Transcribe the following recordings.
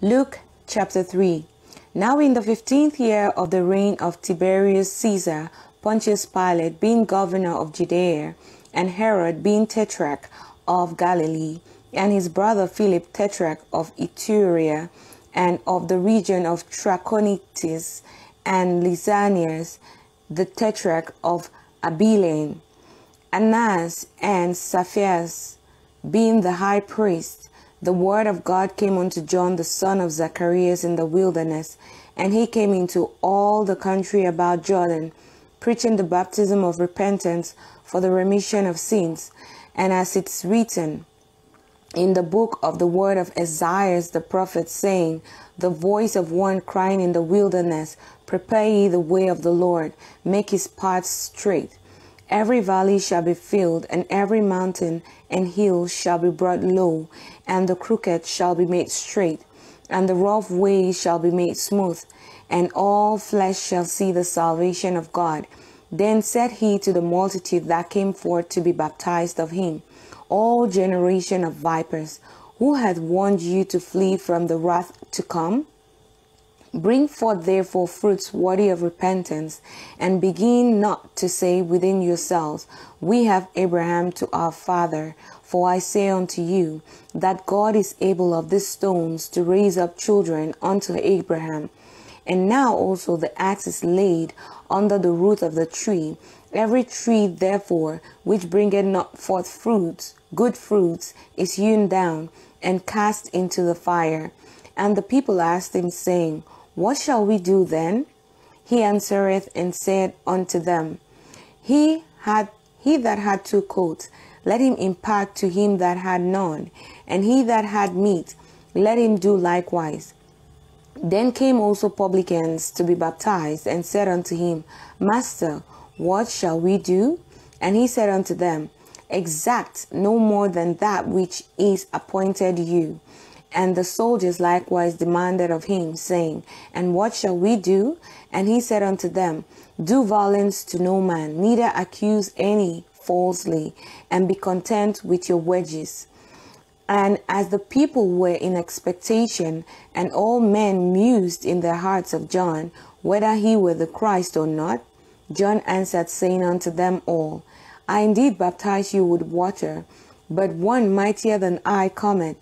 Luke chapter 3. Now in the 15th year of the reign of Tiberius Caesar, Pontius Pilate being governor of Judea, and Herod being tetrarch of Galilee, and his brother Philip tetrarch of Iturea, and of the region of Trachonitis, and Lysanias the tetrarch of Abilene, Annas and Sapphira being the high priest, the word of God came unto John the son of Zacharias in the wilderness, and he came into all the country about Jordan, preaching the baptism of repentance for the remission of sins, and as it's written in the book of the word of Isaiah the prophet, saying, the voice of one crying in the wilderness, prepare ye the way of the Lord, make his paths straight. Every valley shall be filled, and every mountain and hill shall be brought low, and the crooked shall be made straight, and the rough way shall be made smooth, and all flesh shall see the salvation of God. Then said he to the multitude that came forth to be baptized of him, all generation of vipers, who hath warned you to flee from the wrath to come? Bring forth therefore fruits worthy of repentance, and begin not to say within yourselves, we have Abraham to our father. For I say unto you, that God is able of these stones to raise up children unto Abraham. And now also the axe is laid under the root of the tree. Every tree therefore which bringeth not forth fruits, good fruits, is hewn down, and cast into the fire. And the people asked him, saying, what shall we do then? He answereth and said unto them, He that had 2 coats, let him impart to him that had none, and he that had meat, let him do likewise. Then came also publicans to be baptized, and said unto him, Master, what shall we do? And he said unto them, exact no more than that which is appointed you. And the soldiers likewise demanded of him, saying, and what shall we do? And he said unto them, do violence to no man, neither accuse any falsely, and be content with your wages. And as the people were in expectation, and all men mused in their hearts of John, whether he were the Christ or not, John answered, saying unto them all, I indeed baptize you with water, but one mightier than I cometh,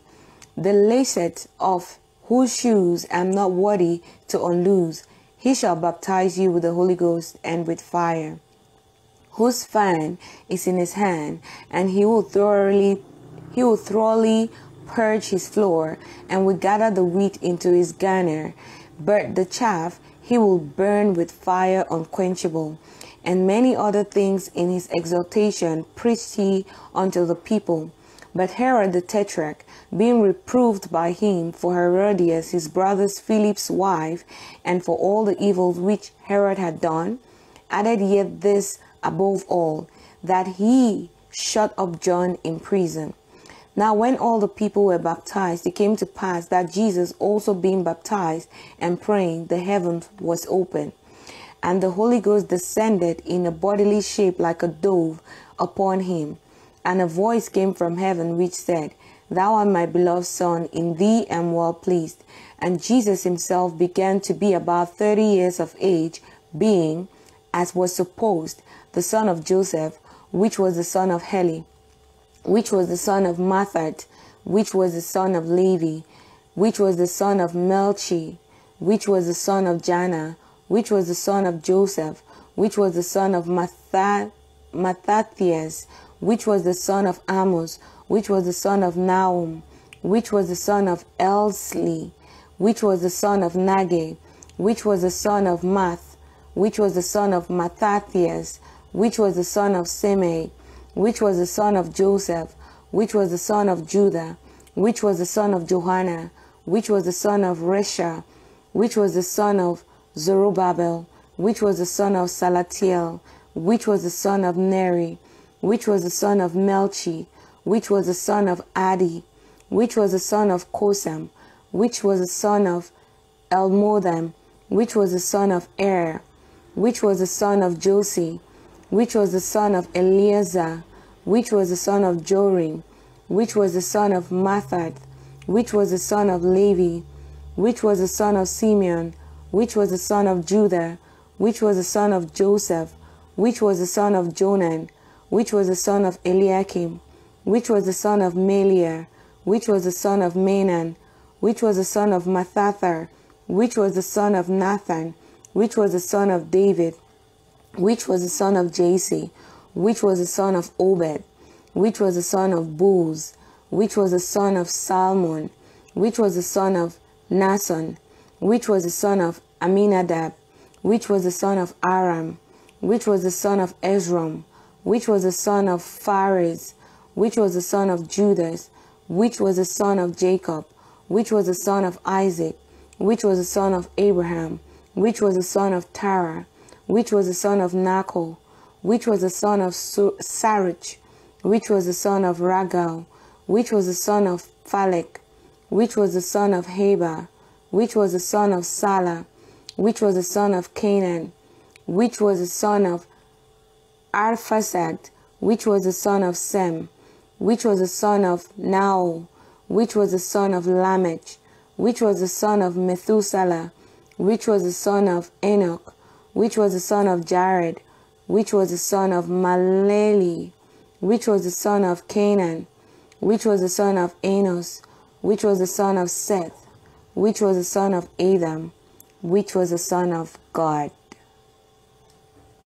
the lacet of whose shoes I am not worthy to unloose. He shall baptize you with the Holy Ghost and with fire, whose fan is in his hand, and he will thoroughly purge his floor, and will gather the wheat into his garner, but the chaff he will burn with fire unquenchable. And many other things in his exhortation preached he unto the people. But Herod the tetrarch, being reproved by him for Herodias his brother Philip's wife, and for all the evils which Herod had done, added yet this above all, that he shut up John in prison. Now when all the people were baptized, it came to pass that Jesus also being baptized and praying, the heaven was opened, and the Holy Ghost descended in a bodily shape like a dove upon him. And a voice came from heaven which said, Thou art my beloved Son, in thee am well pleased. And Jesus himself began to be about 30 years of age, being, as was supposed, the son of Joseph, which was the son of Heli, which was the son of Mathat, which was the son of Levi, which was the son of Melchi, which was the son of Janna, which was the son of Joseph, which was the son of Mattathias, which was the son of Amos, which was the son of Nahum, which was the son of Elsli, which was the son of Nagge, which was the son of Math, which was the son of Mattathias, which was the son of Semei, which was the son of Joseph, which was the son of Judah, which was the son of Johanna, which was the son of Resha, which was the son of Zerubbabel, which was the son of Salatiel, which was the son of Neri, which was the son of Melchi, which was the son of Adi, which was the son of Kosam, which was the son of Elmodam, which was the son of Er, which was the son of Josi, which was the son of Eleazar, which was the son of Jorim, which was the son of Mathat, which was the son of Levi, which was the son of Simeon, which was the son of Judah, which was the son of Joseph, which was the son of Jonan, which was the son of Eliakim, which was the son of Meliah, which was the son of Menan, which was the son of Mathathar, which was the son of Nathan, which was the son of David, which was the son of Jesse, which was the son of Obed, which was the son of Booz, which was the son of Salmon, which was the son of Naasson, which was the son of Aminadab, which was the son of Aram, which was the son of Esrom, which was the son of Phares, which was the son of Judas, which was the son of Jacob, which was the son of Isaac, which was the son of Abraham, which was the son of Terah, which was the son of Nachor, which was the son of Saruch, which was the son of Ragal, which was the son of Phalek, which was the son of Heber, which was the son of Salah, which was the son of Canaan, which was the son of Arphaxad, which was the son of Sem, which was the son of Nahor, which was the son of Lamech, which was the son of Methuselah, which was the son of Enoch, which was the son of Jared, which was the son of Maleli, which was the son of Canaan, which was the son of Enos, which was the son of Seth, which was the son of Adam, which was the son of God.